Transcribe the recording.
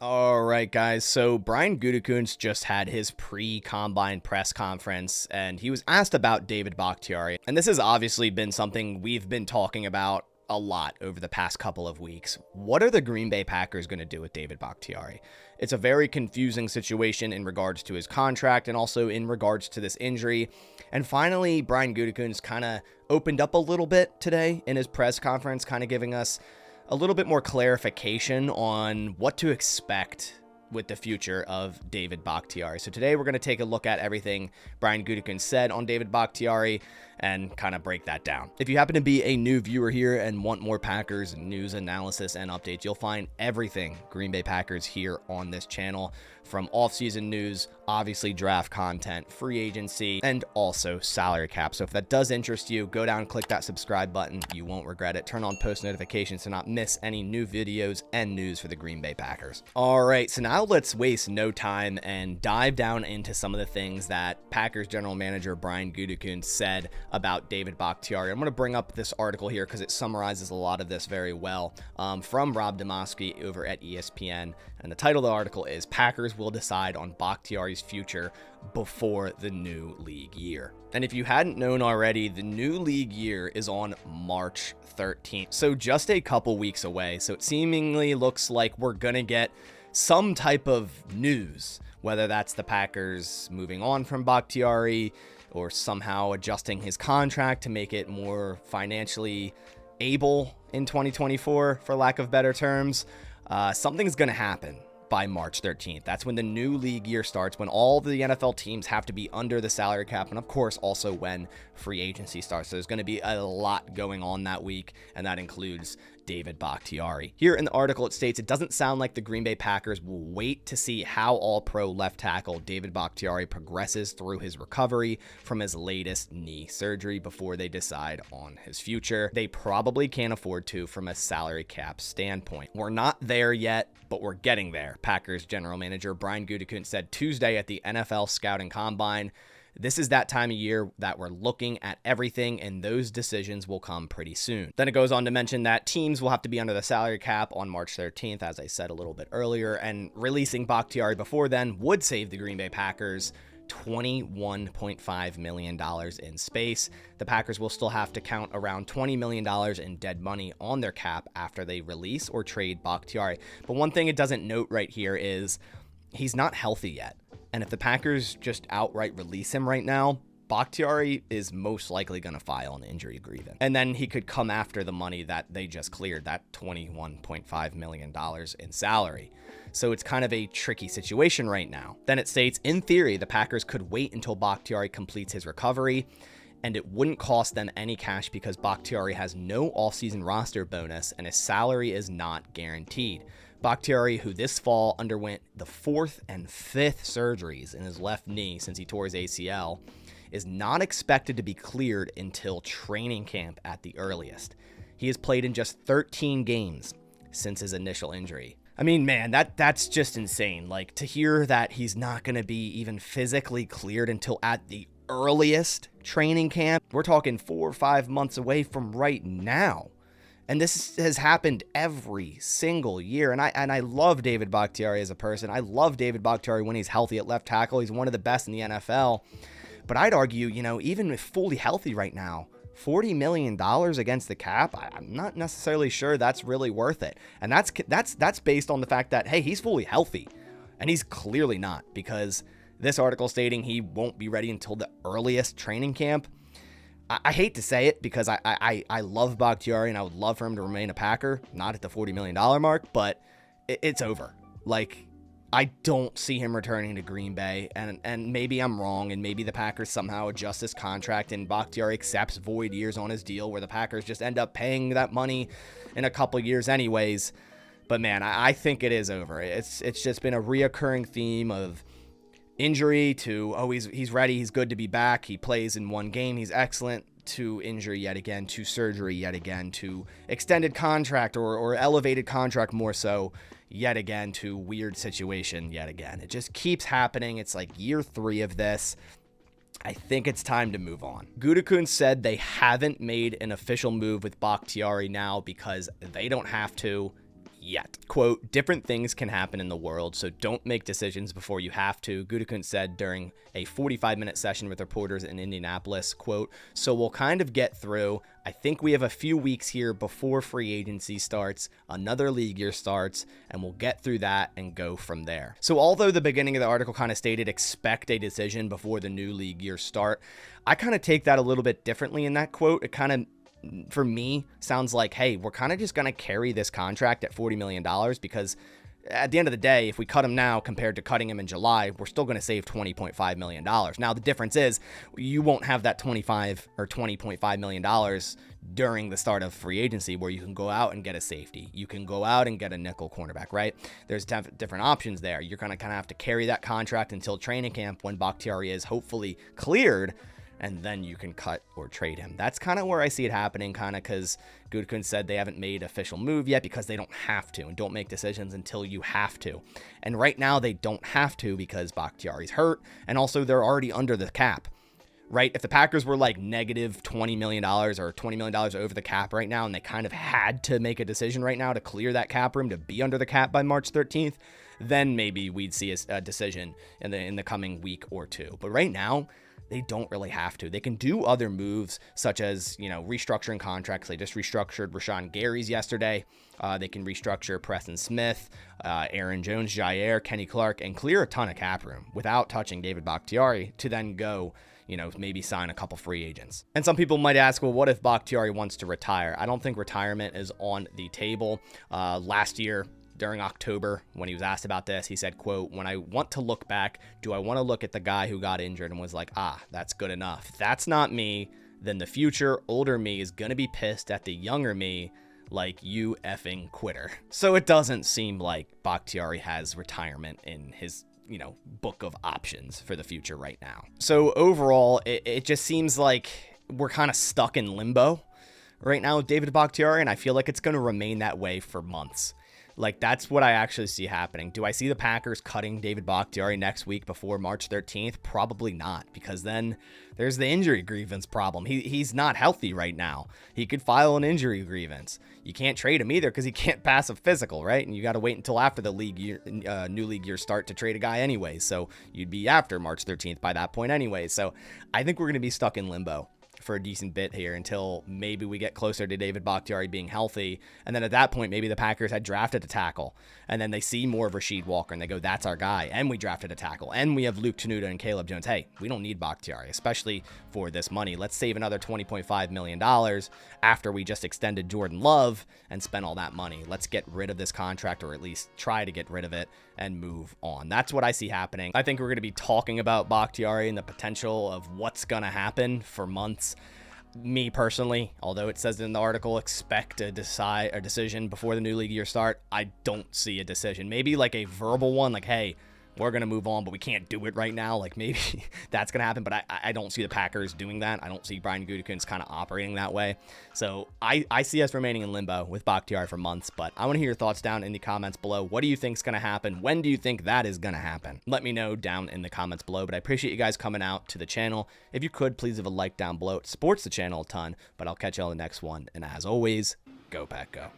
All right, guys. So Brian Gutekunst just had his pre-combine press conference, and he was asked about David Bakhtiari. And this has obviously been something we've been talking about a lot over the past couple of weeks. What are the Green Bay Packers going to do with David Bakhtiari? It's a very confusing situation in regards to his contract and also in regards to this injury. And finally, Brian Gutekunst kind of opened up a little bit today in his press conference, kind of giving us a little bit more clarification on what to expect with the future of David Bakhtiari. So today we're going to take a look at everything Brian Gutekunst said on David Bakhtiari and kind of break that down. If you happen to be a new viewer here and want more Packers news, analysis, and updates, you'll find everything Green Bay Packers here on this channel, from offseason news, obviously draft content, free agency, and also salary cap. So if that does interest you, go down, click that subscribe button. You won't regret it. Turn on post notifications to not miss any new videos and news for the Green Bay Packers. All right, so now let's waste no time and dive down into some of the things that Packers general manager Brian Gutekunst said about David Bakhtiari. I'm going to bring up this article here because it summarizes a lot of this very well, from Rob Demoski over at ESPN. And the title of the article is "Packers Will Decide on Bakhtiari's Future Before the New League Year." And if you hadn't known already, the new league year is on March 13th. So just a couple weeks away. So it seemingly looks like we're going to get some type of news, whether that's the Packers moving on from Bakhtiari or somehow adjusting his contract to make it more financially able in 2024, for lack of better terms. Something's going to happen by March 13th. That's when the new league year starts, when all the NFL teams have to be under the salary cap, and of course also when free agency starts. So there's going to be a lot going on that week, and that includes David Bakhtiari. Here in the article, it states it doesn't sound like the Green Bay Packers will wait to see how all-pro left tackle David Bakhtiari progresses through his recovery from his latest knee surgery before they decide on his future. They probably can't afford to from a salary cap standpoint. We're not there yet, but we're getting there, Packers general manager Brian Gutekunst said Tuesday at the NFL Scouting Combine. This is that time of year that we're looking at everything, and those decisions will come pretty soon. Then it goes on to mention that teams will have to be under the salary cap on March 13th, as I said a little bit earlier, and releasing Bakhtiari before then would save the Green Bay Packers $21.5 million in space. The Packers will still have to count around $20 million in dead money on their cap after they release or trade Bakhtiari. But one thing it doesn't note right here is he's not healthy yet. And if the Packers just outright release him right now, Bakhtiari is most likely going to file an injury grievance. And then he could come after the money that they just cleared, that $21.5 million in salary. So it's kind of a tricky situation right now. Then it states, in theory, the Packers could wait until Bakhtiari completes his recovery, and it wouldn't cost them any cash because Bakhtiari has no offseason roster bonus and his salary is not guaranteed. Bakhtiari, who this fall underwent the 4th and 5th surgeries in his left knee since he tore his ACL, is not expected to be cleared until training camp at the earliest. He has played in just 13 games since his initial injury. I mean, man, that's just insane. Like, to hear that he's not going to be even physically cleared until at the earliest training camp, we're talking 4 or 5 months away from right now. And this has happened every single year. And I love David Bakhtiari as a person. I love David Bakhtiari when he's healthy at left tackle. He's one of the best in the NFL. But I'd argue, even if fully healthy right now, $40 million against the cap, I'm not necessarily sure that's really worth it. And that's based on the fact that, hey, he's fully healthy. And he's clearly not, because this article stating he won't be ready until the earliest training camp. I hate to say it because I love Bakhtiari and I would love for him to remain a Packer, not at the $40 million mark, but it's over. Like, I don't see him returning to Green Bay, and maybe I'm wrong, and maybe the Packers somehow adjust his contract and Bakhtiari accepts void years on his deal where the Packers just end up paying that money in a couple years anyways. But man, I think it is over. It's just been a reoccurring theme of injury to, oh, he's ready, he's good to be back, he plays in one game, he's excellent, to injury yet again, to surgery yet again, to extended contract or elevated contract more so yet again, to weird situation yet again. It just keeps happening. It's like year 3 of this. I think it's time to move on. Gutekunst said they haven't made an official move with Bakhtiari now because they don't have to yet. Quote, different things can happen in the world, so don't make decisions before you have to, Gutekunst said during a 45-minute session with reporters in Indianapolis. Quote, so we'll kind of get through. I think we have a few weeks here before free agency starts, another league year starts, and we'll get through that and go from there. So although the beginning of the article kind of stated expect a decision before the new league year start, I kind of take that a little bit differently in that quote. It kind of, for me, sounds like, hey, we're kind of just going to carry this contract at $40 million because at the end of the day, if we cut him now compared to cutting him in July, we're still going to save $20.5 million. Now, the difference is you won't have that $20.5 million during the start of free agency where you can go out and get a safety. You can go out and get a nickel cornerback, right? There's different options there. You're going to kind of have to carry that contract until training camp when Bakhtiari is hopefully cleared, and then you can cut or trade him. That's kind of where I see it happening, kind of because Gutekunst said they haven't made official move yet because they don't have to, and don't make decisions until you have to. And right now they don't have to because Bakhtiari's hurt, and also they're already under the cap, right? If the Packers were like negative $20 million or $20 million over the cap right now, and they kind of had to make a decision right now to clear that cap room to be under the cap by March 13th, then maybe we'd see a decision in the coming week or two. But right now, they don't really have to. They can do other moves such as, restructuring contracts. They just restructured Rashawn Gary's yesterday. They can restructure Preston Smith, Aaron Jones, Jair, Kenny Clark, and clear a ton of cap room without touching David Bakhtiari to then go, maybe sign a couple free agents. And some people might ask, well, what if Bakhtiari wants to retire? I don't think retirement is on the table. Last year, during October, when he was asked about this, he said, quote, when I want to look back, do I want to look at the guy who got injured and was like, that's good enough? If that's not me, then the future older me is going to be pissed at the younger me like, you effing quitter. So it doesn't seem like Bakhtiari has retirement in his book of options for the future right now. So overall, it just seems like we're kind of stuck in limbo right now with David Bakhtiari, and I feel like it's going to remain that way for months. Like, that's what I actually see happening. Do I see the Packers cutting David Bakhtiari next week before March 13th? Probably not, because then there's the injury grievance problem. He's not healthy right now. He could file an injury grievance. You can't trade him either because he can't pass a physical, right? And you got to wait until after the new league year start to trade a guy anyway. So you'd be after March 13th by that point anyway. So I think we're going to be stuck in limbo for a decent bit here until maybe we get closer to David Bakhtiari being healthy. And then at that point, maybe the Packers had drafted a tackle, and then they see more of Rasheed Walker and they go, that's our guy. And we drafted a tackle, and we have Luke Tenuta and Caleb Jones. Hey, we don't need Bakhtiari, especially for this money. Let's save another $20.5 million after we just extended Jordan Love and spent all that money. Let's get rid of this contract, or at least try to get rid of it and move on. That's what I see happening. I think we're going to be talking about Bakhtiari and the potential of what's going to happen for months. Me personally, although it says in the article, expect a decision before the new league year start, I don't see a decision. Maybe like a verbal one, like, hey, we're going to move on, but we can't do it right now. Like, maybe that's going to happen, but I don't see the Packers doing that. I don't see Brian Gutekunst kind of operating that way. So I see us remaining in limbo with Bakhtiari for months, but I want to hear your thoughts down in the comments below. What do you think is going to happen? When do you think that is going to happen? Let me know down in the comments below, but I appreciate you guys coming out to the channel. If you could, please leave a like down below. It supports the channel a ton, but I'll catch you on the next one. And as always, go Pack Go.